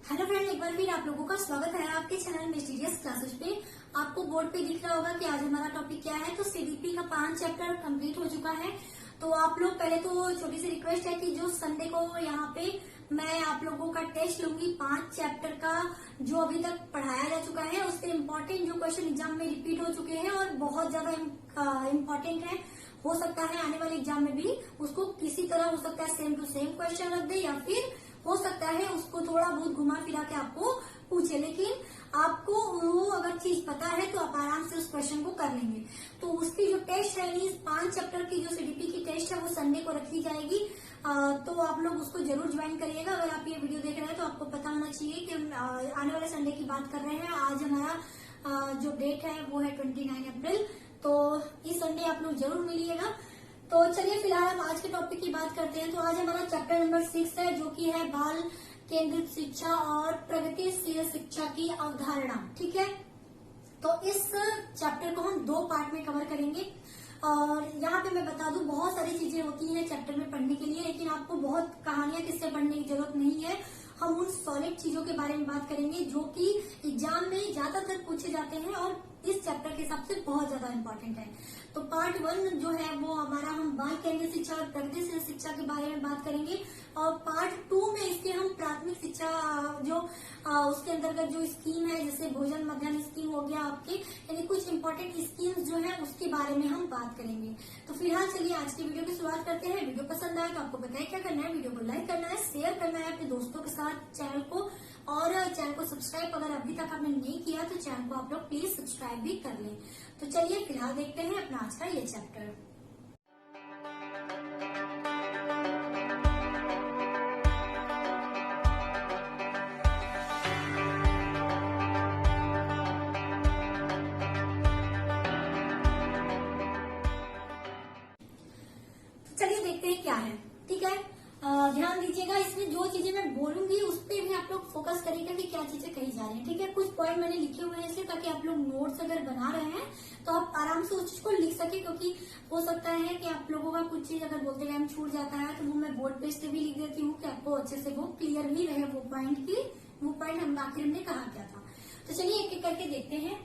Hello friend, एक बार फिर आप लोगों का स्वागत है आपके चैनल मिस्टीरियस क्लासेस पे। आपको बोर्ड पे दिख रहा होगा कि आज हमारा टॉपिक क्या है। तो सीडीपी का 5 चैप्टर कंप्लीट हो चुका है। तो आप लोग पहले तो छोटी सी रिक्वेस्ट है कि जो संडे को यहाँ पे मैं आप लोगों का टेस्ट लूंगी 5 चैप्टर का, जो अभी तक पढ़ाया जा चुका है उससे इम्पोर्टेंट जो क्वेश्चन एग्जाम में रिपीट हो चुके हैं और बहुत ज्यादा इम्पोर्टेंट है। हो सकता है आने वाले एग्जाम में भी उसको किसी तरह हो सकता है सेम टू सेम क्वेश्चन रख दे, या फिर हो सकता है उसको थोड़ा बहुत घुमा फिरा के आपको पूछे। लेकिन आपको वो अगर चीज पता है तो आप आराम से उस क्वेश्चन को कर लेंगे। तो उसकी जो टेस्ट है, इस 5 चैप्टर की जो सीडीपी की टेस्ट है वो संडे को रखी जाएगी। तो आप लोग उसको जरूर ज्वाइन करिएगा। अगर आप ये वीडियो देख रहे हैं तो आपको पता होना चाहिए कि हम आने वाले संडे की बात कर रहे हैं। आज हमारा जो डेट है वो है 29 अप्रैल। तो इस संडे आप लोग जरूर मिलिएगा। तो चलिए फिलहाल हम आज के टॉपिक की बात करते हैं। तो आज हमारा चैप्टर नंबर 6 है, जो कि है बाल केंद्रित शिक्षा और प्रगतिशील शिक्षा की अवधारणा। ठीक है, तो इस चैप्टर को हम 2 पार्ट में कवर करेंगे। और यहाँ पे मैं बता दूं, बहुत सारी चीजें होती हैं चैप्टर में पढ़ने के लिए, लेकिन आपको बहुत कहानियां किससे पढ़ने की जरूरत नहीं है। हम उन सॉलिड चीजों के बारे में बात करेंगे जो कि एग्जाम में ज्यादातर पूछे जाते हैं और इस चैप्टर के हिसाब से बहुत ज्यादा इम्पोर्टेंट है। तो पार्ट 1 जो है वो हमारा हम बाल केंद्रित शिक्षा और प्रगतिशील शिक्षा के बारे में बात करेंगे। और पार्ट 2 में इसके हम प्राथमिक शिक्षा जो उसके अंतर्गत जो स्कीम है, जैसे भोजन मध्याह्न स्कीम हो गया आपके, यानी कुछ इम्पोर्टेंट स्कीम्स जो है उसके बारे में हम बात करेंगे। तो फिलहाल चलिए आज की वीडियो की शुरुआत करते हैं। वीडियो पसंद आए तो आपको पता है क्या करना है, वीडियो को लाइक करना है, शेयर करना है अपने दोस्तों के साथ चैनल को, और चैनल को सब्सक्राइब अगर अभी तक आपने नहीं किया तो चैनल को आप लोग प्लीज सब्सक्राइब भी कर लें। तो चलिए फिलहाल देखते हैं अपना आज का ये चैप्टर। चलिए देखते हैं क्या है। ठीक है, ध्यान दीजिएगा, इसमें जो चीजें मैं बोलूंगी उस पर भी आप लोग फोकस करिएगा कि क्या चीजें कही जा रही हैं। ठीक है, कुछ पॉइंट मैंने लिखे हुए हैं इसलिए ताकि आप लोग नोट्स अगर बना रहे हैं तो आप आराम से उस चीज को लिख सके, क्योंकि हो सकता है कि आप लोगों का कुछ चीज अगर बोलते टाइम छूट जाता है तो वो मैं बोर्ड पेज पे भी लिख देती हूँ कि आपको अच्छे से वो क्लियर भी रहे वो पॉइंट हम आखिर हमने कहा क्या था। तो चलिए एक एक करके देखते हैं।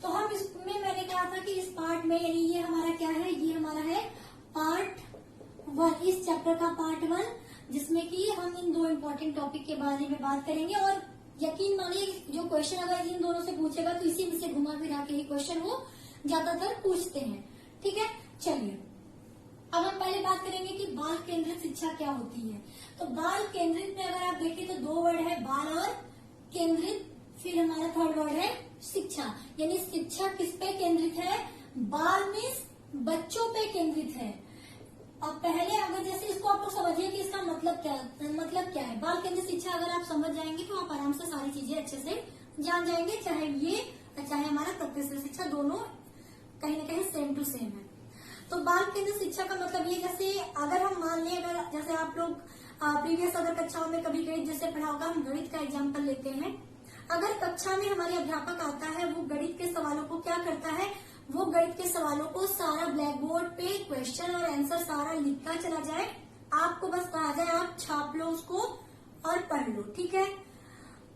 तो हम इसमें मैंने कहा था कि इस पार्ट में, यानी ये हमारा क्या है, ये हमारा है पार्ट 1, इस चैप्टर का पार्ट 1, जिसमें कि हम इन 2 इम्पोर्टेंट टॉपिक के बारे में बात करेंगे। और यकीन मानिए जो क्वेश्चन अगर इन दोनों से पूछेगा तो इसी में से घुमा फिरा के ही क्वेश्चन वो ज्यादातर पूछते हैं। ठीक है, चलिए अब हम पहले बात करेंगे कि बाल केंद्रित शिक्षा क्या होती है। तो बाल केंद्रित में अगर आप देखें तो 2 वर्ड है, बाल और केंद्रित। फिर हमारा 3rd वर्ड है शिक्षा, यानी शिक्षा किस पे केंद्रित है, बाल में बच्चों पे केंद्रित है। अब पहले अगर जैसे इसको आप लोग समझिए कि इसका मतलब क्या है। बाल केंद्रित शिक्षा अगर आप समझ जाएंगे तो आप आराम से सारी चीजें अच्छे से जान जाएंगे, चाहे ये चाहे हमारा प्रगतिशील शिक्षा, दोनों कहीं ना कहीं सेम टू सेम है। तो बाल केंद्रित शिक्षा का मतलब ये, जैसे अगर हम मान लें, अगर जैसे आप लोग प्रीवियस अगर कक्षाओं में कभी गणित जैसे पढ़ा होगा, हम गणित का एग्जाम्पल लेते हैं। अगर कक्षा में हमारे अध्यापक आता है, वो गणित के सवालों को क्या करता है, वो गणित के सवालों को सारा ब्लैक बोर्ड पे क्वेश्चन और आंसर सारा लिखता चला जाए। आपको बस कहा जाए आप छाप लो उसको और पढ़ लो। ठीक है,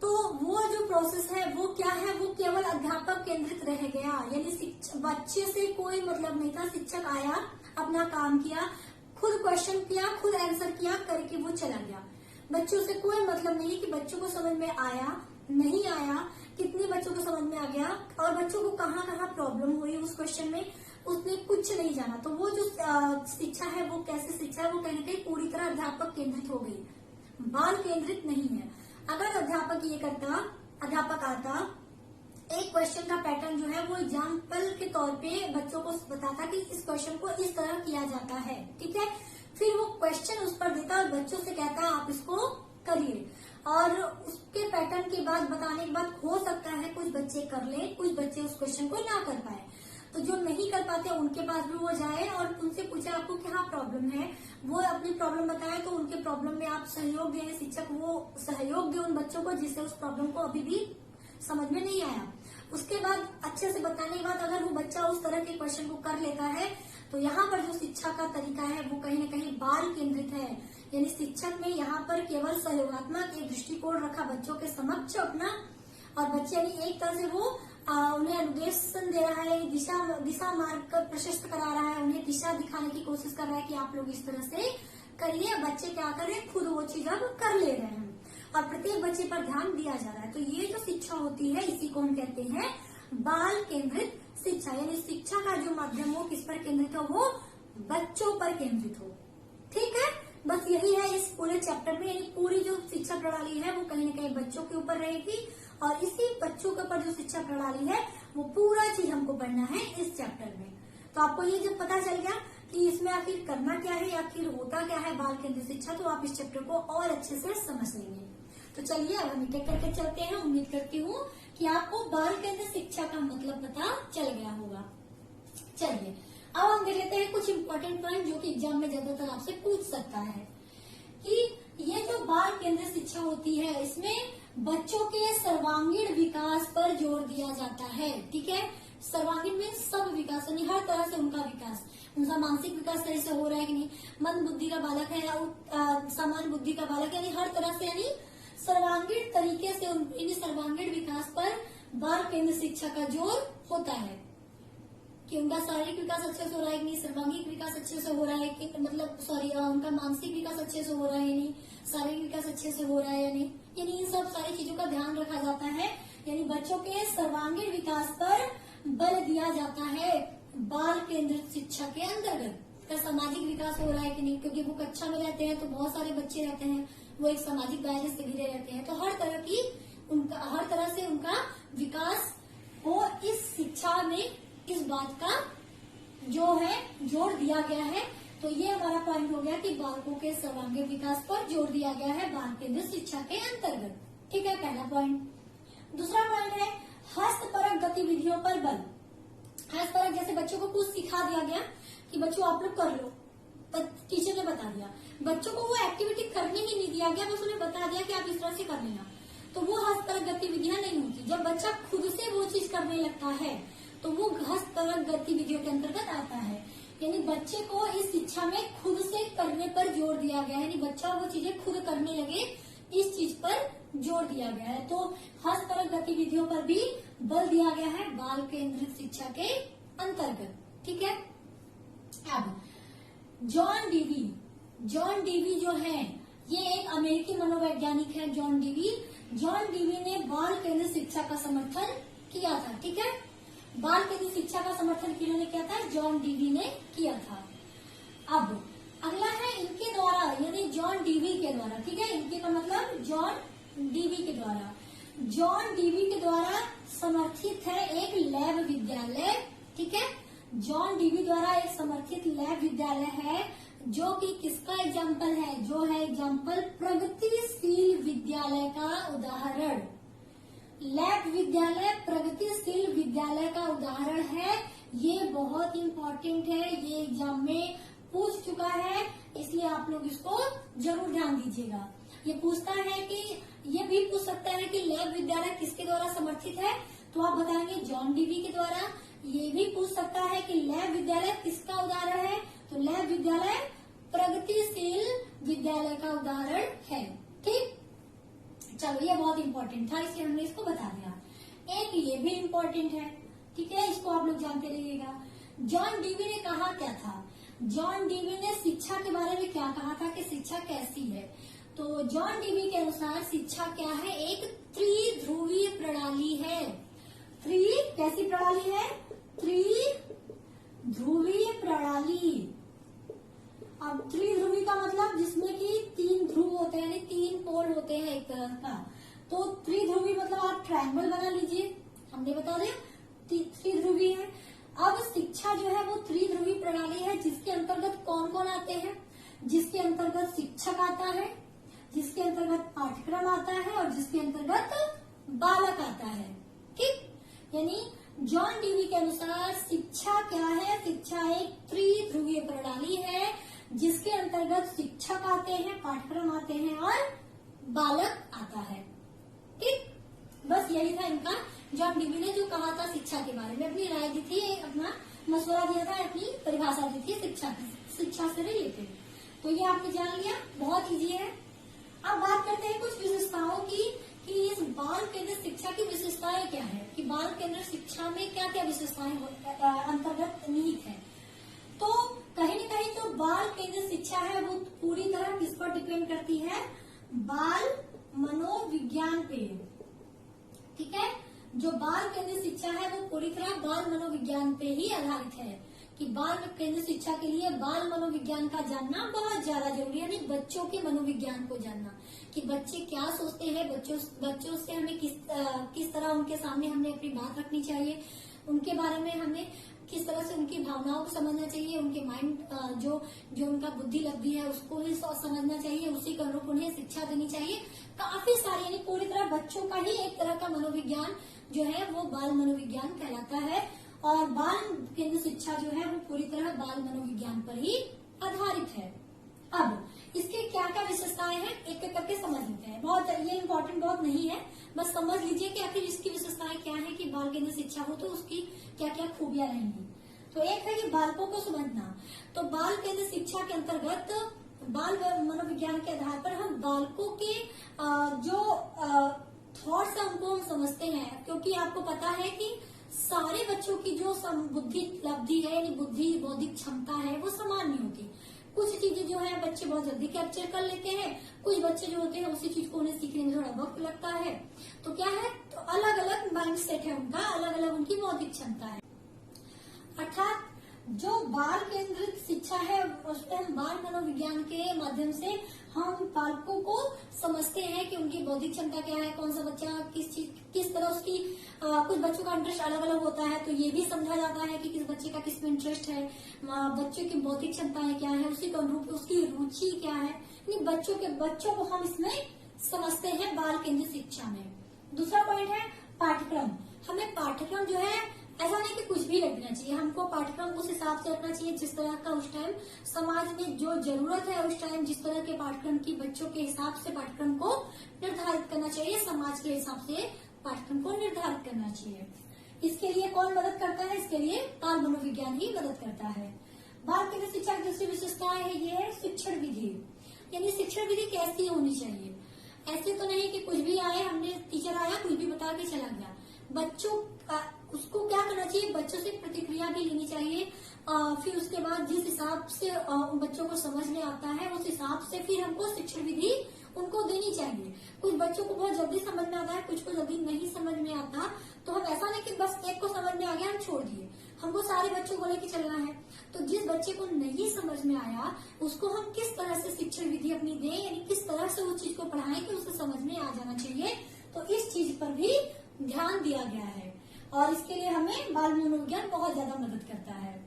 तो वो जो प्रोसेस है वो क्या है, वो केवल अध्यापक केंद्रित रह गया, यानी बच्चे से कोई मतलब नहीं था। शिक्षक आया, अपना काम किया, खुद क्वेश्चन किया, खुद आंसर किया, करके वो चला गया। बच्चों से कोई मतलब नहीं कि बच्चों को समझ में आया नहीं आया, कितने बच्चों को समझ में आ गया और बच्चों को कहाँ कहाँ प्रॉब्लम हुई उस क्वेश्चन में, उसने कुछ नहीं जाना। तो वो जो शिक्षा है वो कैसे शिक्षा है, वो कहीं ना कहीं पूरी तरह अध्यापक केंद्रित हो गई, बाल केंद्रित नहीं है। अगर अध्यापक ये करता, अध्यापक आता, एक क्वेश्चन का पैटर्न जो है वो एग्जाम्पल के तौर पे बच्चों को बताता कि इस क्वेश्चन को इस तरह किया जाता है। ठीक है, फिर वो क्वेश्चन उस पर देता और बच्चों से कहता आप इसको करिए, और उसके पैटर्न के बाद बताने के बाद हो सकता है कुछ बच्चे कर ले, कुछ बच्चे उस क्वेश्चन को ना कर पाए। तो जो नहीं कर पाते उनके पास भी वो जाए और उनसे पूछे आपको क्या प्रॉब्लम है, वो अपनी प्रॉब्लम बताए, तो उनके प्रॉब्लम में आप सहयोग दें, शिक्षक वो सहयोग दे उन बच्चों को जिससे उस प्रॉब्लम को अभी भी समझ में नहीं आया। उसके बाद अच्छे से बताने के बाद अगर वो बच्चा उस तरह के क्वेश्चन को कर लेता है, तो यहाँ पर जो शिक्षा का तरीका है वो कहीं ना कहीं बाल केंद्रित है, यानी शिक्षक ने यहाँ पर केवल सहयोगात्मक एक दृष्टिकोण रखा बच्चों के समक्ष अपना, और बच्चे यानी एक तरह से वो उन्हें अनुदेशन दे रहा है, दिशा मार्ग प्रशस्त करा रहा है, उन्हें दिशा दिखाने की कोशिश कर रहा है कि आप लोग इस तरह से करिए। बच्चे क्या कर रहे हैं, खुद वो चीज अब कर ले रहे हैं और प्रत्येक बच्चे पर ध्यान दिया जा रहा है। तो ये जो शिक्षा होती है इसी को हम कहते हैं बाल केंद्रित शिक्षा, यानी शिक्षा का जो माध्यम हो किस पर केंद्रित हो, वो बच्चों पर केंद्रित हो। ठीक है, बस यही है इस पूरे चैप्टर में, यानी पूरी जो शिक्षा प्रणाली है वो कहीं न कहीं बच्चों के ऊपर रहेगी, और इसी बच्चों के ऊपर जो शिक्षा प्रणाली है वो पूरा चीज हमको पढ़ना है इस चैप्टर में। तो आपको ये जब पता चल गया कि इसमें आखिर करना क्या है, आखिर होता क्या है बाल केंद्रित शिक्षा, तो आप इस चैप्टर को और अच्छे से समझ लेंगे। तो चलिए अब हम एक करके चलते हैं। उम्मीद करती हूँ कि आपको बाल केंद्रित शिक्षा का मतलब पता चल गया होगा। चलिए अब हम देख लेते हैं कुछ इम्पोर्टेंट पॉइंट जो कि एग्जाम में ज्यादातर आपसे पूछ सकता है कि ये जो बाल केंद्रित शिक्षा होती है इसमें बच्चों के सर्वांगीण विकास पर जोर दिया जाता है। ठीक है, सर्वांगीण में सब विकास, यानी हर तरह से उनका विकास, उनका मानसिक विकास सही से हो रहा है कि नहीं, मंद बुद्धि का बालक है या समान बुद्धि का बालक, यानी हर तरह से, यानी सर्वांगीण तरीके से यानी सर्वांगीण विकास पर बाल केंद्रित शिक्षा का जोर होता है कि उनका शारीरिक विकास अच्छे से हो रहा है कि नहीं, सर्वांगीण विकास अच्छे से हो रहा है कि मतलब उनका मानसिक विकास अच्छे से हो रहा है या नहीं, शारीरिक विकास अच्छे से हो रहा है या नहीं, यानी इन सब सारी चीजों का ध्यान रखा जाता है। यानी बच्चों के सर्वांगीण विकास पर बल दिया जाता है बाल केंद्रित शिक्षा के अंतर्गत। का सामाजिक विकास हो रहा है कि नहीं, क्योंकि वो कक्षा में रहते हैं तो बहुत सारे बच्चे रहते हैं, वो एक सामाजिक दायरे से घिरे रहते हैं, तो हर तरह से उनका विकास हो, इस शिक्षा में इस बात का जो है जोर दिया गया है। तो ये हमारा पॉइंट हो गया कि बालकों के सर्वांगीण विकास पर जोर दिया गया है बाल केंद्रित शिक्षा के अंतर्गत। ठीक है, पहला पॉइंट। दूसरा पॉइंट है हस्तपरक गतिविधियों पर बल। हस्तपरक, जैसे बच्चों को कुछ सिखा दिया गया कि बच्चों आप लोग कर लो, टीचर ने बता दिया, बच्चों को वो एक्टिविटी करने ही नहीं दिया गया, बस उन्हें बता दिया कि आप इस तरह से कर लेना, तो वो हस्तपरक गतिविधियां नहीं होती। जब बच्चा खुद से वो चीज करने लगता है तो वो हस्तपरक गतिविधियों के अंतर्गत आता है। यानी बच्चे को इस शिक्षा में खुद से करने पर जोर दिया गया है, यानी बच्चा वो चीजें खुद करने लगे, इस चीज पर जोर दिया गया है। तो हस्तपरक गतिविधियों पर भी बल दिया गया है बाल केंद्रित शिक्षा के अंतर्गत। ठीक है, अब जॉन डीवी जो है ये एक अमेरिकी मनोवैज्ञानिक है। जॉन डीवी ने बाल केंद्रित शिक्षा का समर्थन किया था। ठीक है, बाल केंद्रित शिक्षा का समर्थन किन्होंने किया था, जॉन डीवी ने किया था। अब अगला है इनके द्वारा, यानी जॉन डीवी के द्वारा। ठीक है, इनके का मतलब जॉन डीवी के द्वारा। जॉन डीवी के द्वारा समर्थित है एक लैब विद्यालय। ठीक है, जॉन डीवी द्वारा एक समर्थित लैब विद्यालय है जो कि किसका एग्जाम्पल है, जो है एग्जाम्पल प्रगतिशील विद्यालय का उदाहरण। लैब विद्यालय प्रगतिशील विद्यालय का उदाहरण है। ये बहुत इम्पोर्टेंट है, ये एग्जाम में पूछ चुका है, इसलिए आप लोग इसको जरूर ध्यान दीजिएगा। ये पूछता है कि ये भी पूछ सकता है कि लैब विद्यालय किसके द्वारा समर्थित है, तो आप बताएंगे जॉन डीवी के द्वारा। ये भी पूछ सकता है कि लैब विद्यालय किसका उदाहरण है, तो लैब विद्यालय प्रगतिशील विद्यालय का उदाहरण है। ठीक, चलो ये बहुत इंपॉर्टेंट था, इसलिए हमने इसको बता दिया। एक ये भी इम्पोर्टेंट है। ठीक है, इसको आप लोग जानते रहिएगा। जॉन डीवी ने कहा क्या था, जॉन डीवी ने शिक्षा के बारे में क्या कहा था कि शिक्षा कैसी है, तो जॉन डीवी के अनुसार शिक्षा क्या है, एक त्रिध्रुवीय प्रणाली है। कैसी प्रणाली है, त्रिध्रुवीय प्रणाली। अब त्रिध्रुवी का मतलब जिसमें कि 3 ध्रुव होते हैं, यानी 3 पोल होते हैं एक तरह का, तो त्रिध्रुवी मतलब आप ट्रायंगल बना लीजिए, हमने बता दिया त्रिध्रुवी है। अब शिक्षा जो है वो त्रिध्रुवी प्रणाली है, जिसके अंतर्गत कौन कौन आते हैं, जिसके अंतर्गत शिक्षक आता है, जिसके अंतर्गत पाठ्यक्रम आता है और जिसके अंतर्गत बालक आता है। ठीक, यानी जॉन डीवी के अनुसार शिक्षा क्या है, शिक्षा एक त्रिध्रुवीय प्रणाली है जिसके अंतर्गत शिक्षक आते हैं, पाठ्यक्रम आते हैं और बालक आता है। ठीक, बस यही था इनका। जॉन डीवी ने जो कहा था शिक्षा के बारे में, अपनी राय दी थी, अपना मशवरा दिया था, अपनी परिभाषा दी थी शिक्षा से रिलेटेड। तो ये आपने जान लिया, बहुत इजी है। अब बात करते हैं कुछ विशेषताओं की कि इस बाल केंद्रित शिक्षा की विशेषताएं क्या है, कि बाल केंद्रित शिक्षा में क्या क्या विशेषताएं अंतर्गत निहित है। तो कहीं न कहीं जो बाल केंद्रित शिक्षा है वो पूरी तरह किस पर डिपेंड करती है, बाल मनोविज्ञान पे। ठीक है, जो बाल केंद्रित शिक्षा है वो पूरी तरह बाल मनोविज्ञान पे ही आधारित है, कि बाल केंद्रित शिक्षा के लिए बाल मनोविज्ञान का जानना बहुत ज्यादा जरूरी है, यानी बच्चों के मनोविज्ञान को जानना, कि बच्चे क्या सोचते हैं, बच्चों से हमें किस तरह उनके सामने हमने अपनी बात रखनी चाहिए, उनके बारे में हमें किस तरह से उनकी भावनाओं को समझना चाहिए, उनके माइंड जो उनका बुद्धि लब्धि है उसको ही समझना चाहिए, उसी के अनुरूप उन्हें शिक्षा देनी चाहिए। काफी सारी, यानी पूरी तरह बच्चों का ही एक तरह का मनोविज्ञान जो है वो बाल मनोविज्ञान कहलाता है, और बाल केंद्रित शिक्षा जो है वो पूरी तरह बाल मनोविज्ञान पर ही आधारित है। अब इसके क्या क्या विशेषताएं हैं एक एक करके समझ लेते हैं। बहुत ये इम्पोर्टेंट बहुत नहीं है, बस समझ लीजिए कि आखिर इसकी विशेषताएं क्या है, कि बाल केंद्रित शिक्षा हो तो उसकी क्या क्या खूबियां रहेंगी। तो एक है कि बालकों को समझना। तो बाल केंद्रित शिक्षा के अंतर्गत बाल मनोविज्ञान के आधार पर हम बालकों के जो थॉट्स है उनको हम समझते हैं, क्योंकि आपको पता है कि सारे बच्चों की जो बुद्धि लब्धि है, यानी बुद्धि बौद्धिक क्षमता है वो समान नहीं होती। कुछ चीजें जो है बच्चे बहुत जल्दी कैप्चर कर लेते हैं, कुछ बच्चे जो होते हैं उसी चीज को उन्हें सीखने में थोड़ा वक्त लगता है। तो क्या है, तो अलग अलग माइंड सेट है उनका, अलग अलग उनकी बौद्धिक क्षमता है। अर्थात जो बाल केंद्रित शिक्षा है उसमें हम बाल मनोविज्ञान के माध्यम से हम बालकों को समझते हैं कि उनकी बौद्धिक क्षमता क्या है, कौन सा बच्चा किस तरह उसकी कुछ बच्चों का इंटरेस्ट अलग अलग होता है, तो ये भी समझा जाता है कि किस बच्चे का किस में इंटरेस्ट है, बच्चों की बौद्धिक क्षमताएं क्या है, उसी के अनुरूप उसकी रुचि क्या है, यानी बच्चों को हम इसमें समझते हैं बाल केंद्रित शिक्षा में। दूसरा पॉइंट है पाठ्यक्रम। हमें पाठ्यक्रम जो है ऐसा नहीं कि कुछ भी रखना चाहिए, हमको पाठ्यक्रम उस हिसाब से रखना चाहिए जिस तरह का उस टाइम समाज में जो जरूरत है, उस टाइम जिस तरह के पाठ्यक्रम की बच्चों के हिसाब से पाठ्यक्रम को निर्धारित करना चाहिए, समाज के हिसाब से पाठ्यक्रम को निर्धारित करना चाहिए। इसके लिए कौन मदद करता है, इसके लिए बाल मनोविज्ञान ही मदद करता है। बाल केंद्रित शिक्षा की दूसरी विशेषताएं है, ये है शिक्षण विधि, यानी शिक्षण विधि कैसी होनी चाहिए। ऐसे तो नहीं कि कुछ भी आए, हमने टीचर आया कुछ भी बता के चला गया। बच्चों उसको क्या करना चाहिए, बच्चों से प्रतिक्रिया भी लेनी चाहिए, फिर उसके बाद जिस हिसाब से बच्चों को समझ में आता है उस हिसाब से फिर हमको शिक्षण विधि उनको देनी चाहिए। कुछ बच्चों को बहुत जल्दी समझ में आता है, कुछ को जल्दी नहीं समझ में आता, तो हम ऐसा नहीं कि बस एक को समझ में आ गया हम छोड़ दिए, हमको सारे बच्चों को लेकर चलना है। तो जिस बच्चे को नहीं समझ में आया उसको हम किस तरह से शिक्षण विधि अपनी दें, यानी किस तरह से उस चीज को पढ़ाएं कि उसे समझ में आ जाना चाहिए। तो इस चीज पर भी ध्यान दिया गया है और इसके लिए हमें बाल मनोविज्ञान बहुत ज्यादा मदद करता है।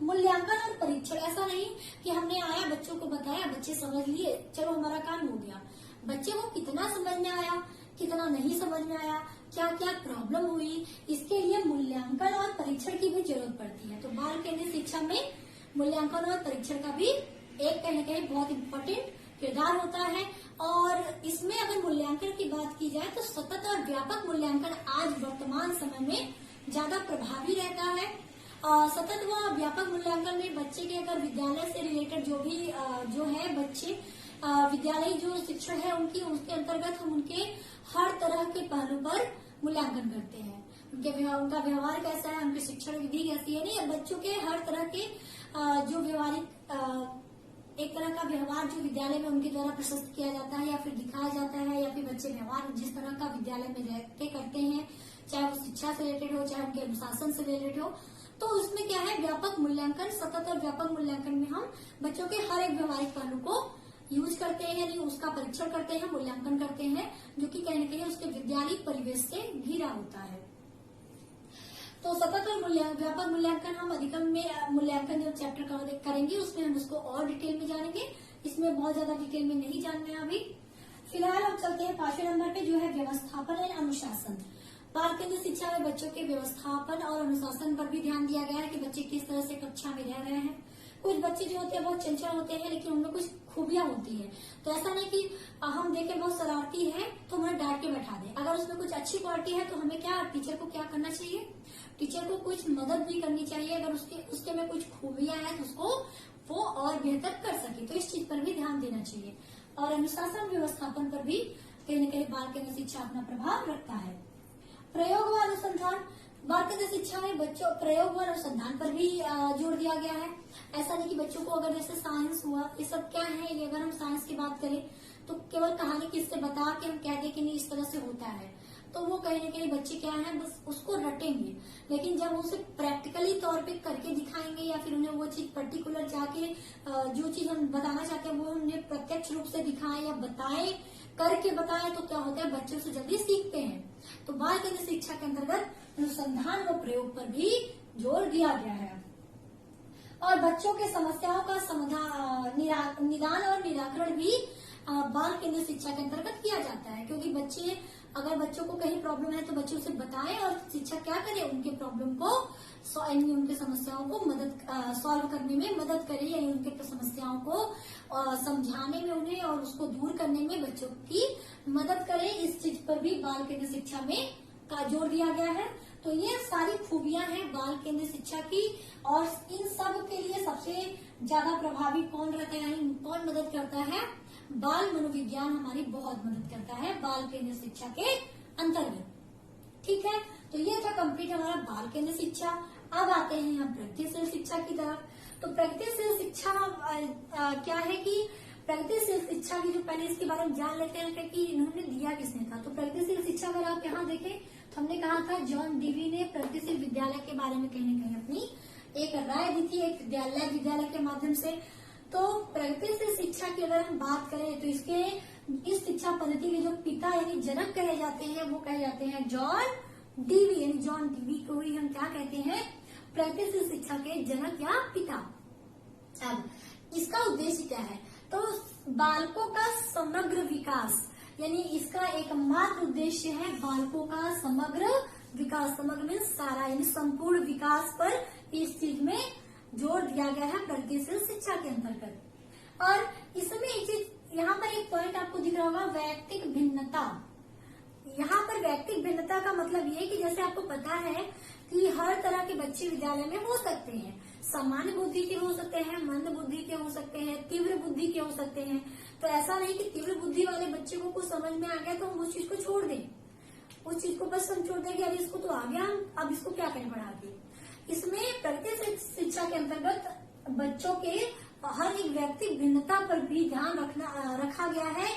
मूल्यांकन और परीक्षण, ऐसा नहीं कि हमने आया बच्चों को बताया, बच्चे समझ लिए, चलो हमारा काम हो गया। बच्चे को कितना समझ में आया, कितना नहीं समझ में आया, क्या क्या प्रॉब्लम हुई, इसके लिए मूल्यांकन और परीक्षण की भी जरूरत पड़ती है। तो बाल केंद्रित शिक्षा में मूल्यांकन और परीक्षण का भी एक कहीं न कहीं बहुत इम्पोर्टेंट किरदार होता है। और इसमें अगर मूल्यांकन की बात की जाए तो सतत और व्यापक मूल्यांकन आज वर्तमान समय में ज्यादा प्रभावी रहता है। सतत व व्यापक मूल्यांकन में बच्चे के अगर विद्यालय से रिलेटेड जो है बच्चे विद्यालय जो शिक्षण है उसके अंतर्गत हम उनके हर तरह के पहलू पर मूल्यांकन करते हैं। उनका व्यवहार कैसा है, उनकी शिक्षण विधि कैसी है, नहीं बच्चों के हर तरह के जो व्यवहारिक एक तरह का व्यवहार जो विद्यालय में उनके द्वारा प्रशस्त किया जाता है या फिर दिखाया जाता है, या फिर बच्चे व्यवहार जिस तरह का विद्यालय में रह के करते हैं, चाहे वो शिक्षा से रिलेटेड हो चाहे उनके अनुशासन से रिलेटेड हो, तो उसमें क्या है व्यापक मूल्यांकन, सतत और व्यापक मूल्यांकन में हम बच्चों के हर एक व्यवहारिक पहलू को यूज करते हैं, यानी उसका परीक्षण करते हैं, मूल्यांकन करते हैं, जो कि कहीं न कहीं उसके विद्यालय परिवेश से घिरा होता है। तो सतत और व्यापक मूल्यांकन हम अधिगम में मूल्यांकन जो चैप्टर करेंगे उसमें हम उसको और डिटेल में जानेंगे, इसमें बहुत ज्यादा डिटेल में नहीं जानना है अभी। फिलहाल हम चलते हैं 5वें नंबर पे जो है व्यवस्थापन और अनुशासन। बाल केंद्रित शिक्षा में बच्चों के व्यवस्थापन और अनुशासन पर भी ध्यान दिया गया है कि बच्चे किस तरह से कक्षा में रह रहे हैं। कुछ बच्चे जो होते हैं बहुत चंचल होते हैं लेकिन उनमें कुछ खूबियां होती है, तो ऐसा नहीं कि हम देखें बहुत शरारती है तो उन्हें डांट के बैठा दें। अगर उसमें कुछ अच्छी क्वालिटी है तो हमें क्या टीचर को क्या करना चाहिए, टीचर को कुछ मदद भी करनी चाहिए। अगर उसके में कुछ खूबियां हैं तो उसको को और बेहतर कर सके। तो इस चीज पर भी ध्यान देना चाहिए। और अनुशासन व्यवस्थापन पर भी कहीं न कहीं बाल केंद्रित शिक्षा अपना प्रभाव रखता है। प्रयोग व अनुसंधान, बाल केंद्रित शिक्षा में बच्चों प्रयोग व अनुसंधान पर भी जोर दिया गया है। ऐसा नहीं कि बच्चों को अगर जैसे साइंस हुआ, ये सब क्या है, ये अगर हम साइंस की बात करें तो केवल कहानी किससे बता के हम कह दें कि नहीं इस तरह से होता है, तो वो कहीं न कहीं बच्चे क्या है बस उसको रटेंगे। लेकिन जब उसे प्रैक्टिकली तौर पे करके दिखाएंगे या फिर उन्हें वो चीज पर्टिकुलर जाके जो चीज हम बताना चाहते हैं वो उन्हें प्रत्यक्ष रूप से दिखाएं या बताएं, करके बताएं, तो क्या होता है बच्चे उसे जल्दी सीखते हैं। तो बाल केंद्रित शिक्षा के अंतर्गत अनुसंधान व प्रयोग पर भी जोर दिया गया है। और बच्चों के समस्याओं का समाधान, निदान और निराकरण भी बाल केंद्रित शिक्षा के अंतर्गत किया जाता है। क्योंकि बच्चे अगर बच्चों को कहीं प्रॉब्लम है तो बच्चे उसे बताएं और शिक्षक क्या करे उनके प्रॉब्लम को उनके समस्याओं को सॉल्व करने में मदद करे या उनके समस्याओं को समझाने में उन्हें और उसको दूर करने में बच्चों की मदद करे। इस चीज पर भी बाल केंद्रित शिक्षा में का जोर दिया गया है। तो ये सारी खूबियां हैं बाल केंद्रित शिक्षा की। और इन सब के लिए सबसे ज्यादा प्रभावी कौन रहता है, कौन मदद करता है, बाल मनोविज्ञान हमारी बहुत मदद करता है बाल केंद्रित शिक्षा के अंतर्गत। ठीक है, तो ये था कंप्लीट हमारा बाल केंद्रित शिक्षा। अब आते हैं हम प्रगतिशील शिक्षा की तरफ। तो प्रगतिशील शिक्षा क्या है कि प्रगतिशील शिक्षा की जो पहले इसके बारे में जान लेते हैं कि इन्होंने दिया किसने था। तो प्रगतिशील शिक्षा अगर आप यहाँ देखें तो हमने कहा था जॉन डीवी ने प्रगतिशील विद्यालय के बारे में कहीं न कहीं अपनी एक राय दी थी एक विद्यालय के माध्यम से। तो प्रगतिशील शिक्षा की अगर हम बात करें तो इस शिक्षा पद्धति के जो पिता यानी जनक कहे जाते हैं वो कहे जाते हैं जॉन डीवी, यानी जॉन डीवी को ही हम क्या कहते हैं प्रगतिशील शिक्षा के जनक या पिता। अब इसका उद्देश्य क्या है, तो बालकों का समग्र विकास, यानी इसका एकमात्र उद्देश्य है बालकों का समग्र विकास। समग्र मीन्स सारा, यानी संपूर्ण विकास पर इस चीज में जोर दिया गया है प्रगतिशील शिक्षा के अंतर्गत। और इसमें एक चीज यहाँ पर एक पॉइंट आपको दिख रहा होगा, वैयक्तिक भिन्नता। यहाँ पर वैयक्तिक भिन्नता का मतलब ये कि जैसे आपको पता है कि हर तरह के बच्चे विद्यालय में हो सकते हैं। सामान्य बुद्धि के हो सकते हैं, मंद बुद्धि के हो सकते हैं, तीव्र बुद्धि के हो सकते हैं। तो ऐसा नहीं कि तीव्र बुद्धि वाले बच्चे को कुछ समझ में आ गया तो हम उस चीज को छोड़ दें, उस चीज को बस हम छोड़ देंगे, अभी इसको तो आ गया, अब इसको क्या करें पढ़ा के। इसमें प्रगतिशील शिक्षा के अंतर्गत बच्चों के हर एक व्यक्तिगत भिन्नता पर भी ध्यान रखा गया है।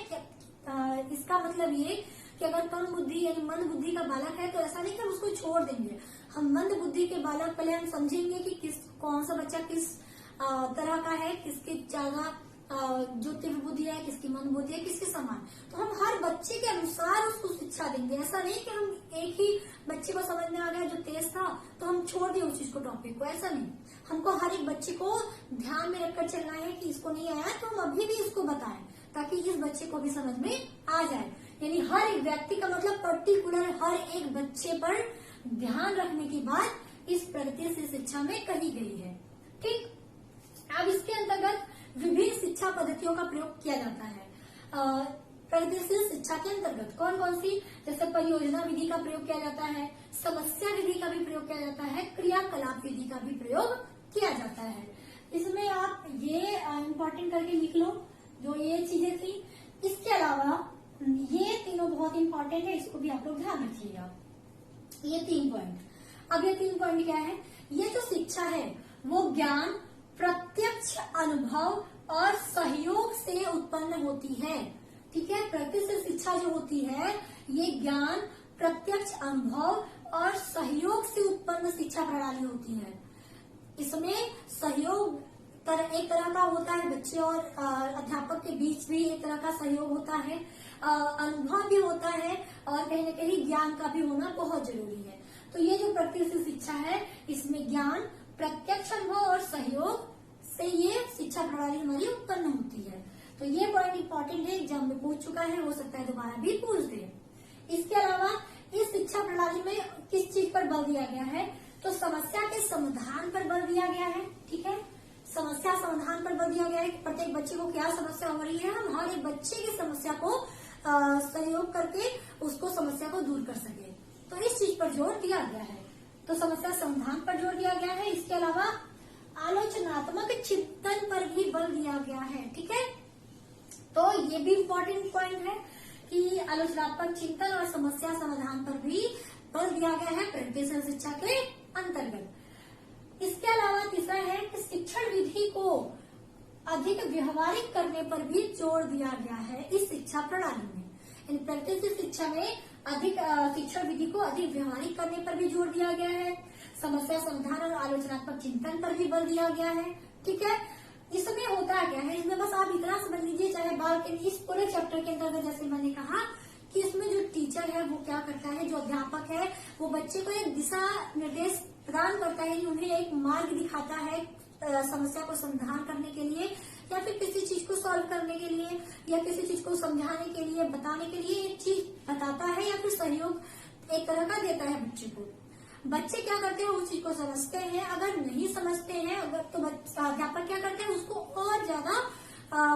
इसका मतलब ये कि अगर कम बुद्धि यानी मंद बुद्धि का बालक है तो ऐसा नहीं कि हम उसको छोड़ देंगे। हम मंद बुद्धि के बालक पहले हम समझेंगे कि कौन सा बच्चा किस तरह का है, किसके ज्यादा जो तीव्र बुद्धि है, किसकी मंद बुद्धि है, किसके समान। तो हम हर बच्चे के अनुसार उसको शिक्षा देंगे। ऐसा नहीं कि हम एक ही बच्चे को समझ में आ गया जो तेज था तो हम छोड़ दिए उस चीज को, टॉपिक को, ऐसा नहीं। हमको हर एक बच्चे को ध्यान में रखकर चलना है कि इसको नहीं आया तो हम अभी भी इसको बताएं ताकि इस बच्चे को भी समझ में आ जाए। यानी हर एक व्यक्ति का मतलब पर्टिकुलर हर एक बच्चे पर ध्यान रखने की बात इस प्रगतिशील शिक्षा में कही गई है। ठीक, अब इसके अंतर्गत विभिन्न शिक्षा पद्धतियों का प्रयोग किया जाता है। प्रगतिशील शिक्षा के अंतर्गत कौन कौन सी, जैसे परियोजना विधि का प्रयोग किया जाता है, समस्या विधि का भी प्रयोग किया जाता है, क्रियाकलाप विधि का भी प्रयोग किया जाता है। इसमें आप ये इम्पोर्टेंट करके लिख लो जो ये चीजें थी। इसके अलावा ये तीनों बहुत इंपॉर्टेंट है, इसको भी आप लोग ध्यान रखिएगा। ये 3 पॉइंट। अब ये 3 पॉइंट क्या है, ये जो शिक्षा है वो ज्ञान, प्रत्यक्ष अनुभव और सहयोग से उत्पन्न होती है। ठीक है, प्रगतिशील शिक्षा जो होती है ये ज्ञान, प्रत्यक्ष अनुभव और सहयोग से उत्पन्न शिक्षा प्रणाली होती है। इसमें सहयोग एक तरह का होता है, बच्चे और अध्यापक के बीच भी एक तरह का सहयोग होता है, अनुभव भी होता है और कहीं न कहीं ज्ञान का भी होना बहुत जरूरी है। तो ये जो प्रगतिशील शिक्षा है इसमें ज्ञान, प्रत्यक्ष अनुभव और सहयोग से ये शिक्षा प्रणाली हमारी उत्पन्न होती है। तो ये पॉइंट इंपॉर्टेंट है, एग्जाम में पूछ चुका है, हो सकता है दोबारा भी पूछ दे। इसके अलावा इस शिक्षा प्रणाली में किस चीज पर बल दिया गया है, तो समस्या के समाधान पर बल दिया गया है। ठीक है, समस्या समाधान पर बल दिया गया है। प्रत्येक बच्चे को क्या समस्या हो रही है, हम हर एक बच्चे की समस्या को सहयोग करके उसको समस्या को दूर कर सके, तो इस चीज पर जोर दिया गया है। तो समस्या समाधान पर जोर दिया गया है। इसके अलावा आलोचनात्मक चिंतन पर भी बल दिया गया है। ठीक है, तो ये भी इम्पोर्टेंट पॉइंट है कि आलोचनात्मक चिंतन और समस्या समाधान पर भी बल दिया गया है प्रगतिशील शिक्षा के अंतर्गत। इसके अलावा तीसरा है कि शिक्षण विधि को अधिक व्यवहारिक करने पर भी जोर दिया गया है इस शिक्षा प्रणाली में। इन प्रगतिशील शिक्षा में अधिक शिक्षण विधि को अधिक व्यवहारिक करने पर भी जोर दिया गया है, समस्या समाधान और आलोचनात्मक चिंतन पर भी बल दिया गया है। ठीक है, इसमें होता क्या है, इसमें बस आप इतना समझ लीजिए, चाहे बाल के इस पूरे चैप्टर के अंतर्गत जैसे मैंने कहा कि इसमें जो टीचर है वो क्या करता है, जो अध्यापक है वो बच्चे को एक दिशा निर्देश प्रदान करता है, उन्हें एक मार्ग दिखाता है समस्या को समाधान करने के लिए, या फिर किसी चीज को सॉल्व करने के लिए, या किसी चीज को समझाने के लिए, बताने के लिए एक चीज बताता है, या फिर सहयोग एक तरह का देता है बच्चे को। बच्चे क्या करते हैं, उस चीज को समझते हैं, अगर नहीं समझते हैं अगर तो अध्यापक क्या करते हैं, उसको और ज्यादा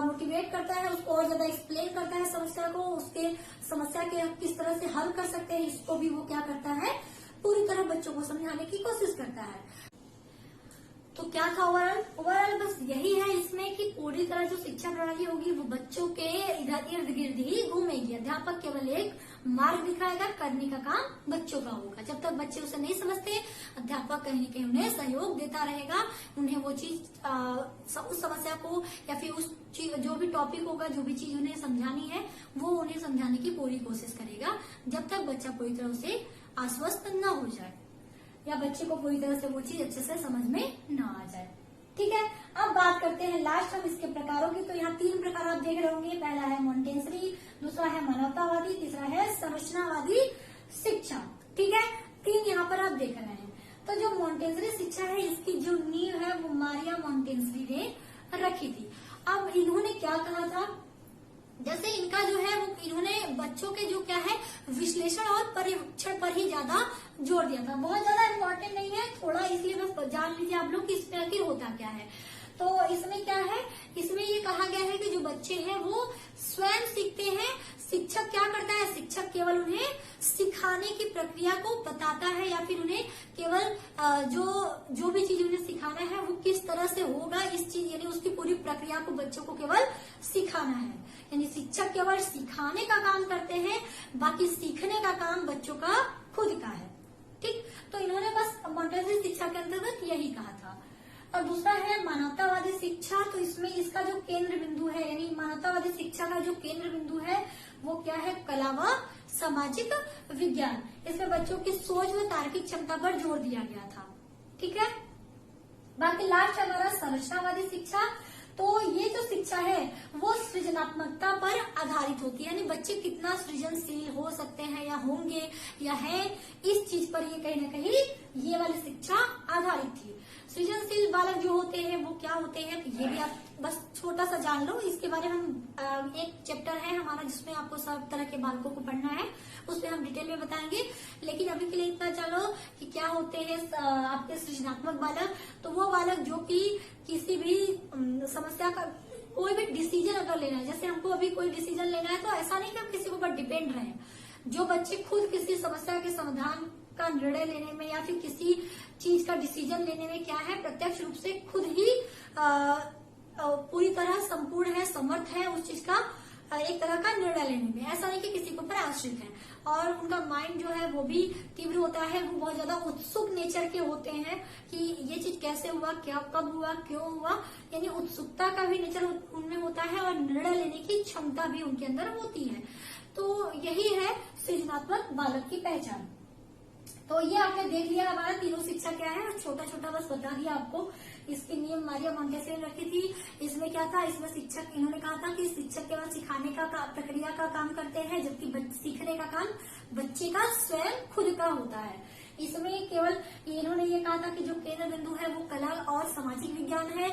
मोटिवेट करता है, उसको और ज्यादा एक्सप्लेन करता है समस्या को, उसके समस्या के किस तरह से हल कर सकते हैं इसको भी वो क्या करता है, पूरी तरह बच्चों को समझाने की कोशिश करता है। तो क्या था ओवरऑल बस यही है इसमें कि पूरी तरह जो शिक्षा प्रणाली होगी वो बच्चों के इर्द गिर्द ही घूमेगी। अध्यापक केवल एक मार्ग दिखाएगा, करने का काम बच्चों का होगा। जब तक बच्चे उसे नहीं समझते, अध्यापक कहीं न कहीं उन्हें सहयोग देता रहेगा, उन्हें वो चीज उस समस्या को या फिर उस चीज जो भी टॉपिक होगा, जो भी चीज उन्हें समझानी है वो उन्हें समझाने की पूरी कोशिश करेगा, जब तक बच्चा पूरी तरह से आश्वस्त न हो जाए या बच्चे को पूरी तरह से वो चीज अच्छे से समझ में न आ जाए। ठीक है, अब बात करते हैं लास्ट हम इसके प्रकारों की। तो यहाँ 3 प्रकार आप देख रहे होंगे, पहला है मॉन्टेसरी, दूसरा है मानवतावादी, तीसरा है संरचनावादी शिक्षा। ठीक है, 3 यहाँ पर आप देख रहे हैं। तो जो मॉन्टेसरी शिक्षा है इसकी जो नींव है वो मारिया मॉन्टेसरी ने रखी थी। अब इन्होंने क्या कहा था, जैसे इनका जो है वो इन्होंने बच्चों के जो क्या है विश्लेषण और परीक्षण पर ही ज्यादा जोर दिया था। बहुत ज्यादा इम्पोर्टेंट नहीं है, थोड़ा इसलिए बस जान लीजिए आप लोग कि इसमें आखिर होता क्या है। तो इसमें क्या है, इसमें ये कहा गया है कि जो बच्चे हैं वो स्वयं सीखते हैं। शिक्षक क्या करता है, शिक्षक केवल उन्हें सिखाने की प्रक्रिया को बताता है, या फिर उन्हें केवल जो भी चीज उन्हें सिखाना है वो किस तरह से होगा, इस चीज यानी उसकी पूरी प्रक्रिया को बच्चों को केवल सिखाना है। यानी शिक्षक केवल सिखाने का काम करते हैं, बाकी सीखने का काम बच्चों का खुद का है। ठीक, तो इन्होंने बस मॉन्टेसरी शिक्षा के अंतर्गत यही कहा था। और दूसरा है मानवतावादी शिक्षा। तो इसमें इसका जो केंद्र बिंदु है, यानी मानवतावादी शिक्षा का जो केंद्र बिंदु है वो क्या है, कला व सामाजिक विज्ञान। इसमें बच्चों की सोच व तार्किक क्षमता पर जोर दिया गया था। ठीक है, बाकी लास्ट हमारा संरचनावादी शिक्षा। तो ये जो शिक्षा है वो सृजनात्मकता पर आधारित होती है, यानी बच्चे कितना सृजनशील हो सकते हैं या होंगे या है, इस चीज पर ये कहीं न कहीं ये वाली शिक्षा आधारित थी। सृजनशील बालक जो होते हैं वो क्या होते हैं, ये भी आप बस छोटा सा जान लो। इसके बारे में हम एक चैप्टर है हमारा जिसमें आपको सब तरह के बालकों को पढ़ना है, उसमें हम डिटेल में बताएंगे। लेकिन अभी के लिए इतना जानो कि क्या होते हैं आपके सृजनात्मक बालक। तो वो बालक जो कि किसी भी समस्या का कोई भी डिसीजन अगर लेना है, जैसे हमको अभी कोई डिसीजन लेना है, तो ऐसा नहीं कि हम किसी के ऊपर डिपेंड रहे। जो बच्चे खुद किसी समस्या के समाधान का निर्णय लेने में या फिर किसी चीज का डिसीजन लेने में क्या है, प्रत्यक्ष रूप से खुद ही पूरी तरह संपूर्ण है, समर्थ है उस चीज का एक तरह का निर्णय लेने में, ऐसा नहीं कि किसी के ऊपर आश्रित है। और उनका माइंड जो है वो भी तीव्र होता है, वो बहुत ज्यादा उत्सुक नेचर के होते हैं कि ये चीज कैसे हुआ, क्या कब हुआ, क्यों हुआ, यानी उत्सुकता का भी नेचर उनमें होता है और निर्णय लेने की क्षमता भी उनके अंदर होती है। तो यही है सृजनात्मक बालक की पहचान। तो ये आपने देख लिया हमारा तीनों शिक्षा क्या है, छोटा छोटा बस बता दिया आपको। इसकी नियम मारिया मॉन्टेसरी ने रखी थी। इसमें क्या था, इसमें शिक्षक इन्होंने कहा था कि शिक्षक केवल सिखाने का प्रक्रिया का काम करते हैं, जबकि सीखने का काम बच्चे का स्वयं खुद का होता है। इसमें केवल इन्होंने ये कहा था कि जो केंद्र बिंदु है वो कला और सामाजिक विज्ञान है।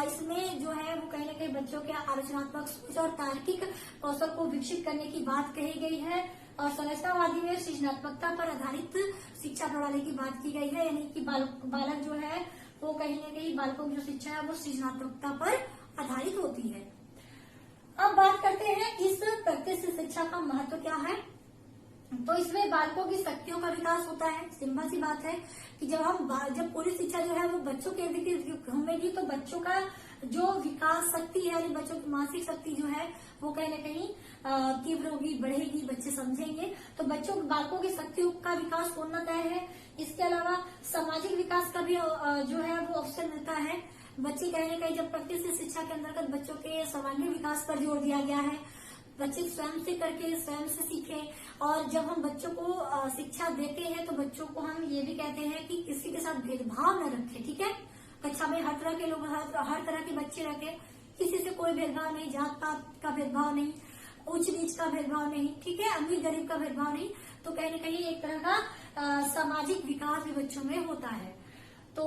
इसमें जो है वो कहीं न कहीं बच्चों के आलोचनात्मक सोच और तार्किक कौशल को विकसित करने की बात कही गई है। और संरचनावादी में सृजनात्मकता पर आधारित शिक्षा प्रणाली की बात की गई है, यानी कि बालक जो है वो कहीं न कहीं बालकों की जो शिक्षा है वो सृजनात्मकता पर आधारित होती है। अब बात करते हैं इस प्रगतिशील शिक्षा का महत्व क्या है। तो इसमें बालकों की शक्तियों का विकास होता है। सिंपल सी बात है कि जब पूरी शिक्षा जो है वो बच्चों के इर्द गिर्द घूमेगी तो बच्चों का जो विकास शक्ति है, यानी बच्चों की मानसिक शक्ति जो है वो कहीं न कहीं तीव्र होगी, बढ़ेगी, बच्चे समझेंगे। तो बालकों की शक्तियों का विकास होना तय है। इसके अलावा सामाजिक विकास का भी जो है वो अवसर मिलता है। बच्चे कहीं न कहीं जब प्रैक्टिस शिक्षा के अंतर्गत बच्चों के सर्वांगीण विकास पर जोर दिया गया है। बच्चे स्वयं से करके स्वयं से सीखे। और जब हम बच्चों को शिक्षा देते हैं तो बच्चों को हम ये भी कहते हैं कि किसी के साथ भेदभाव न रखें, ठीक है। कक्षा में हर तरह के लोग, हर तरह के बच्चे रखे, किसी से कोई भेदभाव नहीं, जात पात का भेदभाव नहीं, उच्च नीच का भेदभाव नहीं, ठीक है, अमीर गरीब का भेदभाव नहीं। तो कहीं न कहीं एक तरह का सामाजिक विकास भी बच्चों में होता है। तो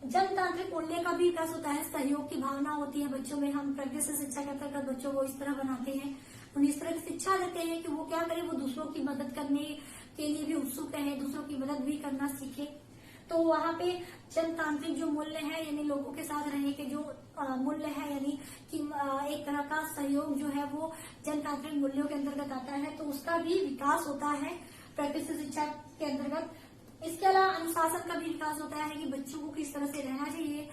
जनतांत्रिक मूल्य का भी विकास होता है, सहयोग की भावना होती है बच्चों में। हम प्रैक्टिस शिक्षा के अंतर्गत बच्चों को इस तरह बनाते हैं, उन्हें इस तरह की शिक्षा देते हैं कि वो क्या करें, वो दूसरों की मदद करने के लिए भी उत्सुक रहे, दूसरों की मदद भी करना सीखे। तो वहाँ पे जनतांत्रिक जो मूल्य है, यानी लोगों के साथ रहने के जो मूल्य है, यानी कि एक तरह का सहयोग जो है वो जनतांत्रिक मूल्यों के अंतर्गत आता है, तो उसका भी विकास होता है प्रैक्टिस शिक्षा के अंतर्गत। इसके अलावा अनुशासन का भी विकास होता है कि बच्चों को किस तरह से रहना चाहिए।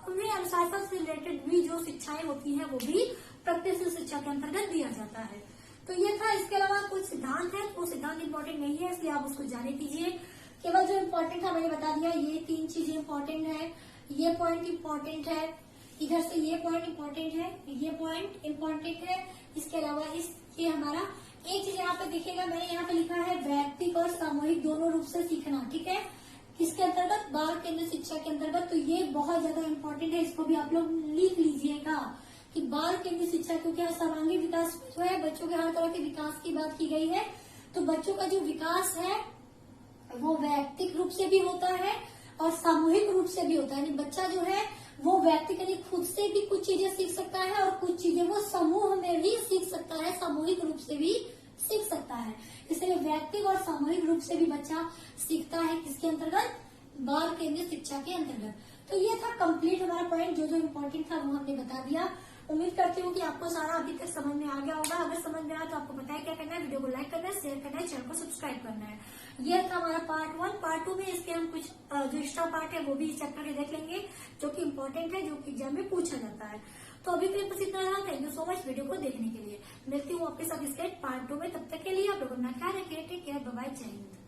उन्हें अनुशासन से रिलेटेड भी जो शिक्षाएं होती हैं वो भी प्रैक्टिस शिक्षा के अंतर्गत दिया जाता है। तो ये था। इसके अलावा कुछ सिद्धांत है, वो सिद्धांत इम्पोर्टेंट नहीं है, इसलिए आप उसको जाने दीजिए। केवल जो इम्पोर्टेंट था मैंने बता दिया, ये 3 चीजें इम्पोर्टेंट है, ये पॉइंट इम्पोर्टेंट है, इधर से ये पॉइंट इम्पोर्टेंट है, ये पॉइंट इम्पोर्टेंट है। इसके अलावा ये हमारा एक चीज यहाँ पे देखिएगा, मैंने यहाँ पे लिखा है वैयक्तिक और सामूहिक दोनों रूप से सीखना, ठीक है, किसके अंतर्गत, बाल केंद्रित शिक्षा के अंतर्गत। तो ये बहुत ज्यादा इम्पोर्टेंट है, इसको भी आप लोग लिख लीजिएगा कि बाल केंद्रित शिक्षा, क्योंकि सर्वांगीण विकास जो है बच्चों के हर तरह के विकास की बात की गई है। तो बच्चों का जो विकास है वो वैयक्तिक रूप से भी होता है और सामूहिक रूप से भी होता है। यानी बच्चा जो है वो व्यक्तिगत यानी खुद से भी कुछ चीजें सीख सकता है और कुछ चीजें वो समूह में भी सीख सकता है, सामूहिक रूप से भी सीख सकता है। इसलिए व्यक्तिगत और सामूहिक रूप से भी बच्चा सीखता है, किसके अंतर्गत, बाल केंद्रित शिक्षा के अंतर्गत। तो ये था कंप्लीट हमारा पॉइंट, जो जो इम्पोर्टेंट था वो हमने बता दिया। उम्मीद करती हूँ कि आपको सारा अभी तक समझ में आ गया होगा। अगर समझ में आया तो आपको पता है क्या करना है, वीडियो को लाइक करना है, शेयर करना है, चैनल को सब्सक्राइब करना है। ये था हमारा पार्ट 1। पार्ट 2 में इसके हम कुछ जो एक्स्ट्रा पार्ट है वो भी इस चैप्टर के देख लेंगे, जो कि इम्पोर्टेंट है, जो कि एग्जाम में पूछा जाता है। तो अभी के लिए बस इतना रहा। Thank you so much video को देखने के लिए। मिलती हूँ आपके साथ इसके पार्ट 2 में। तब तक के लिए आप लोग अपना ख्याल रखिए। टेक केयर, बाय बाय, जय हिंद।